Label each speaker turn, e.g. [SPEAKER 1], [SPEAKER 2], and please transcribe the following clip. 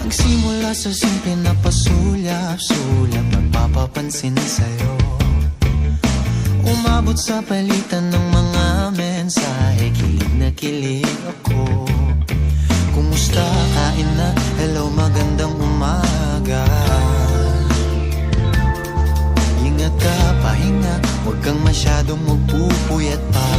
[SPEAKER 1] Nagsimula sa simple na pasulyap-sulyap, nagpapapansin sa'yo. Umabot sa palitan ng mga mensahe, kilig na kilig ako. Kumusta, kain na, hello, magandang umaga. Ingat ka, pahinga, huwag kang masyadong magpupuyat pa.